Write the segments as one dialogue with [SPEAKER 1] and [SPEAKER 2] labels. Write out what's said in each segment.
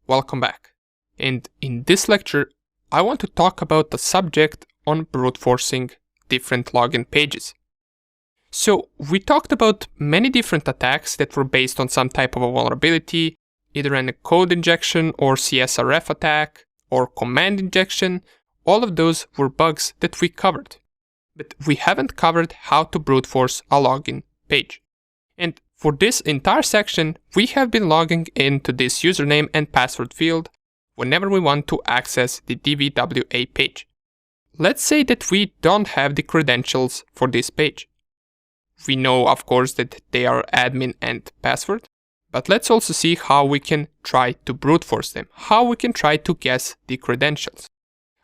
[SPEAKER 1] welcome back. And in this lecture, I want to talk about the subject on brute forcing different login pages. So we talked about many different attacks that were based on some type of a vulnerability, either a code injection or CSRF attack or command injection. All of those were bugs that we covered. But we haven't covered how to brute force a login page. And for this entire section, we have been logging into this username and password field whenever we want to access the DVWA page. Let's say that we don't have the credentials for this page. We know, of course, that they are admin and password, but let's also see how we can try to brute force them, how we can try to guess the credentials.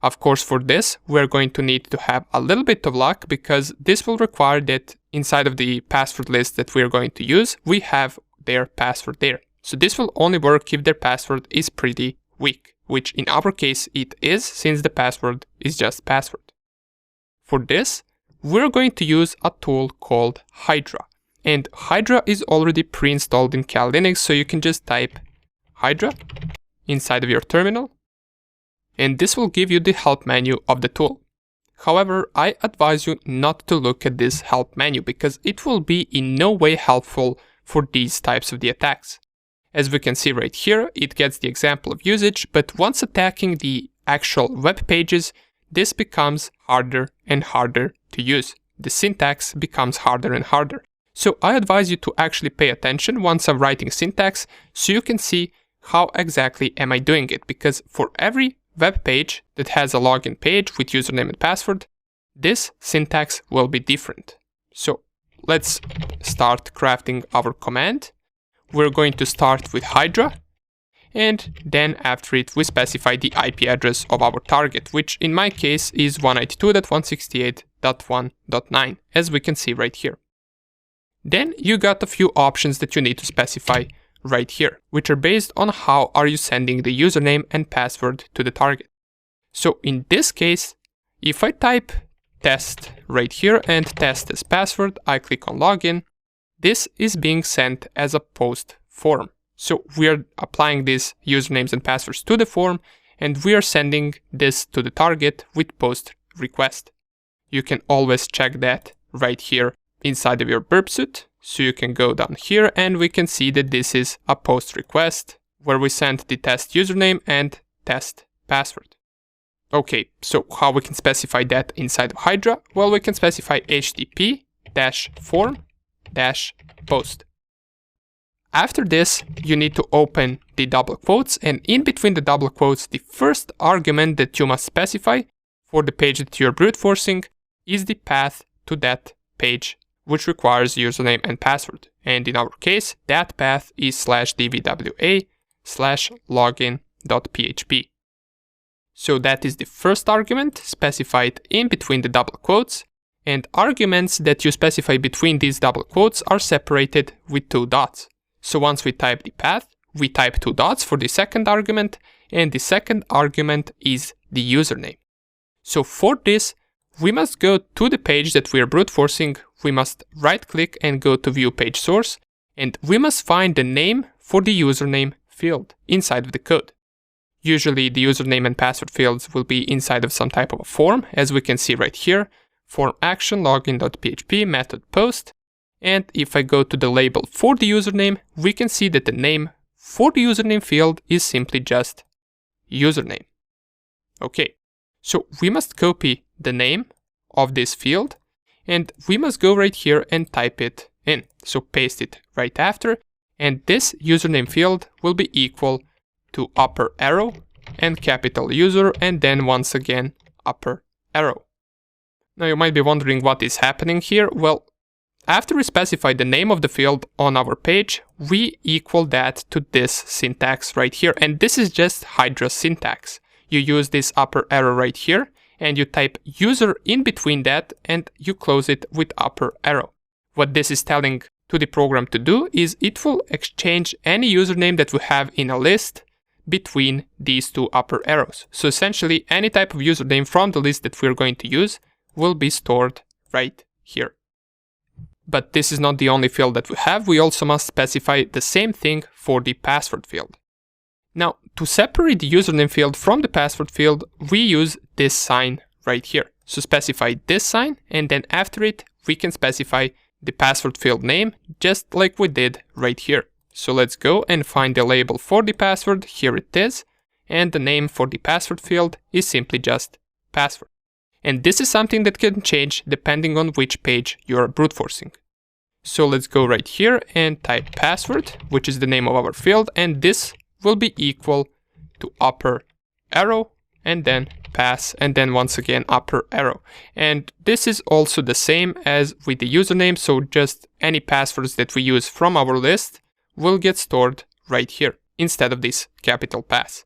[SPEAKER 1] Of course, for this, we're going to need to have a little bit of luck because this will require that inside of the password list that we're going to use, we have their password there. So this will only work if their password is pretty weak, which in our case it is, since the password is just password. For this, we're going to use a tool called Hydra. And Hydra is already pre-installed in Kali Linux, so you can just type Hydra inside of your terminal. And this will give you the help menu of the tool. However, I advise you not to look at this help menu because it will be in no way helpful for these types of the attacks. As we can see right here, it gets the example of usage, but once attacking the actual web pages, this becomes harder and harder to use. The syntax becomes harder and harder. So I advise you to actually pay attention once I'm writing syntax so you can see how exactly am I doing it, because for every web page that has a login page with username and password, this syntax will be different. So let's start crafting our command. We're going to start with Hydra, and then after it we specify the IP address of our target, which in my case is 192.168.1.9, as we can see right here. Then you got a few options that you need to specify right here, which are based on how are you sending the username and password to the target. So in this case, if I type test right here and test as password, I click on login, this is being sent as a post form. So we are applying these usernames and passwords to the form, and we are sending this to the target with post request. You can always check that right here inside of your burp suite. So you can go down here and we can see that this is a post request where we sent the test username and test password. Okay, so how we can specify that inside of Hydra? Well, we can specify http-form-post. After this, you need to open the double quotes, and in between the double quotes, the first argument that you must specify for the page that you're brute forcing is the path to that page, which requires username and password. And in our case, that path is /dvwa/login.php. So that is the first argument specified in between the double quotes, and arguments that you specify between these double quotes are separated with 2 dots. So once we type the path, we type 2 dots for the second argument, and the second argument is the username. So for this, we must go to the page that we are brute forcing, we must right click and go to view page source, and we must find the name for the username field inside of the code. Usually the username and password fields will be inside of some type of a form, as we can see right here, form action login.php method post, and if I go to the label for the username, we can see that the name for the username field is simply just username. Okay, so we must copy the name of this field, and we must go right here and type it in. So paste it right after, and this username field will be equal to upper arrow and capital user, and then once again upper arrow. Now you might be wondering what is happening here. Well, after we specify the name of the field on our page, we equal that to this syntax right here, and this is just Hydra syntax. You use this upper arrow right here, and you type user in between that, and you close it with upper arrow. What this is telling to the program to do is it will exchange any username that we have in a list between these 2 upper arrows. So essentially, any type of username from the list that we're going to use will be stored right here. But this is not the only field that we have. We also must specify the same thing for the password field. Now, to separate the username field from the password field, we use this sign right here. So specify this sign, and then after it, we can specify the password field name, just like we did right here. So let's go and find the label for the password. Here it is. And the name for the password field is simply just password. And this is something that can change depending on which page you are brute forcing. So let's go right here and type password, which is the name of our field, and this will be equal to upper arrow and then pass, and then once again upper arrow. And this is also the same as with the username, so just any passwords that we use from our list will get stored right here instead of this capital pass.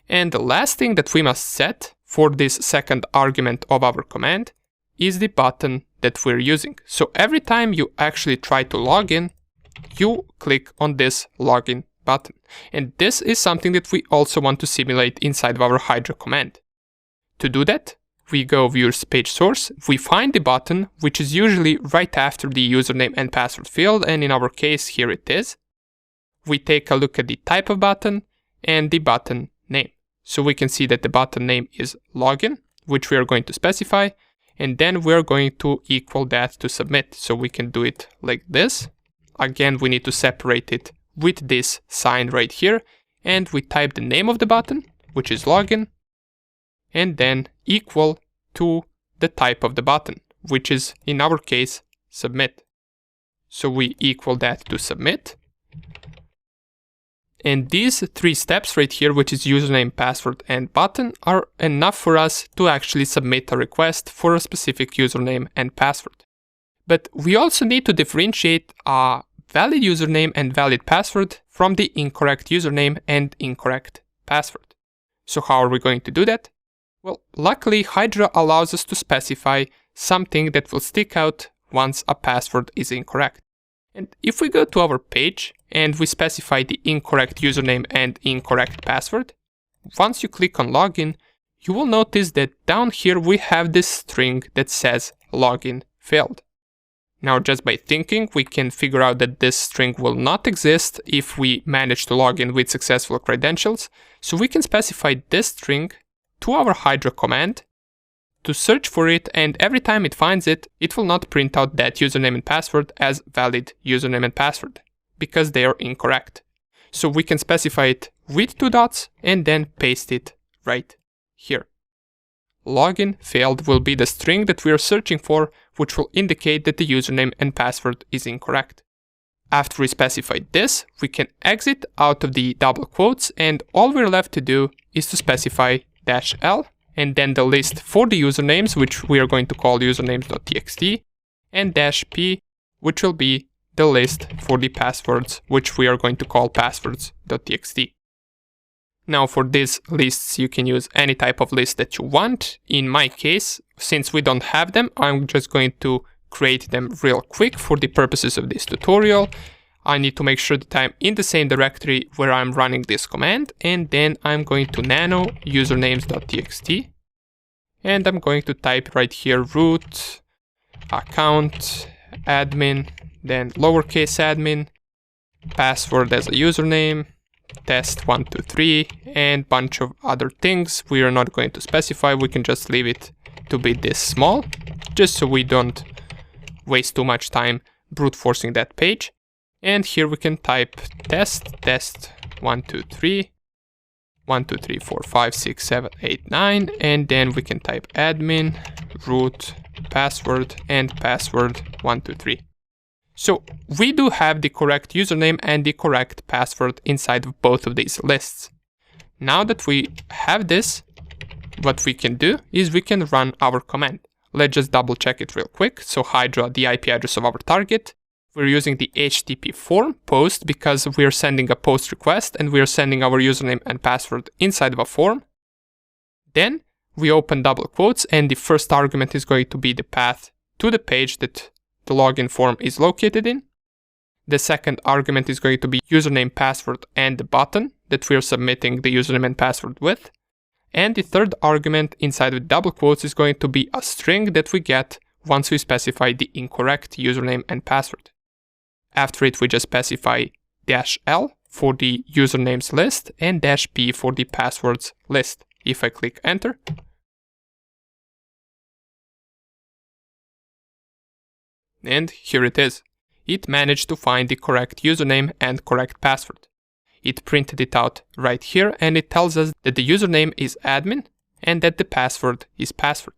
[SPEAKER 1] And the last thing that we must set for this second argument of our command is the button that we're using. So every time you actually try to log in, you click on this login button. And this is something that we also want to simulate inside of our Hydra command. To do that, we go viewers page source, we find the button, which is usually right after the username and password field, and in our case here it is. We take a look at the type of button and the button name. So we can see that the button name is login, which we are going to specify, and then we're going to equal that to submit. So we can do it like this. Again, we need to separate it with this sign right here, and we type the name of the button, which is login, and then equal to the type of the button, which is in our case submit. So we equal that to submit. And these three steps right here, which is username, password, and button, are enough for us to actually submit a request for a specific username and password. But we also need to differentiate a valid username and valid password from the incorrect username and incorrect password. So how are we going to do that? Well, luckily Hydra allows us to specify something that will stick out once a password is incorrect. And if we go to our page and we specify the incorrect username and incorrect password, once you click on login, you will notice that down here we have this string that says login failed. Now, just by thinking, we can figure out that this string will not exist if we manage to log in with successful credentials. So we can specify this string to our Hydra command to search for it, and every time it finds it, it will not print out that username and password as valid username and password, because they are incorrect. So we can specify it with 2 dots and then paste it right here. Login failed will be the string that we are searching for, which will indicate that the username and password is incorrect. After we specify this, we can exit out of the double quotes, and all we're left to do is to specify -l and then the list for the usernames, which we are going to call usernames.txt, and -p, which will be the list for the passwords, which we are going to call passwords.txt. Now for these lists, you can use any type of list that you want. In my case, since we don't have them, I'm just going to create them real quick for the purposes of this tutorial. I need to make sure that I'm in the same directory where I'm running this command, and then I'm going to nano usernames.txt, and I'm going to type right here root account admin, then lowercase admin, password as a username, test123, and bunch of other things we are not going to specify. We can just leave it to be this small, just so we don't waste too much time brute forcing that page. And here we can type test123 1 2 3 4 5 6 7 8 9, and then we can type admin root password and password 1 2 3. So we do have the correct username and the correct password inside of both of these lists. Now that we have this, what we can do is we can run our command. Let's just double check it real quick. So Hydra, the IP address of our target. We're using the HTTP form post because we are sending a post request and we are sending our username and password inside of a form. Then we open double quotes, and the first argument is going to be the path to the page that the login form is located in. The second argument is going to be username, password, and the button that we are submitting the username and password with. And the third argument inside of double quotes is going to be a string that we get once we specify the incorrect username and password. After it, we just specify -l for the usernames list and -p for the passwords list. If I click enter, and here it is. It managed to find the correct username and correct password. It printed it out right here, and it tells us that the username is admin and that the password is password.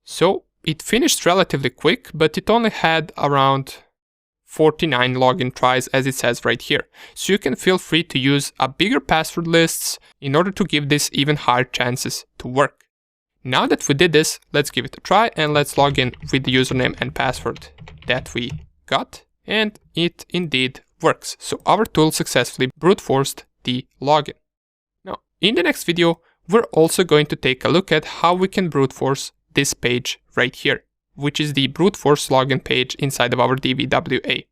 [SPEAKER 1] So it finished relatively quick, but it only had around 49 login tries, as it says right here. So you can feel free to use a bigger password lists in order to give this even higher chances to work. Now that we did this, let's give it a try and let's log in with the username and password that we got, and it indeed works. So our tool successfully brute forced the login. Now, in the next video, we're also going to take a look at how we can brute force this page right here, which is the brute force login page inside of our DVWA.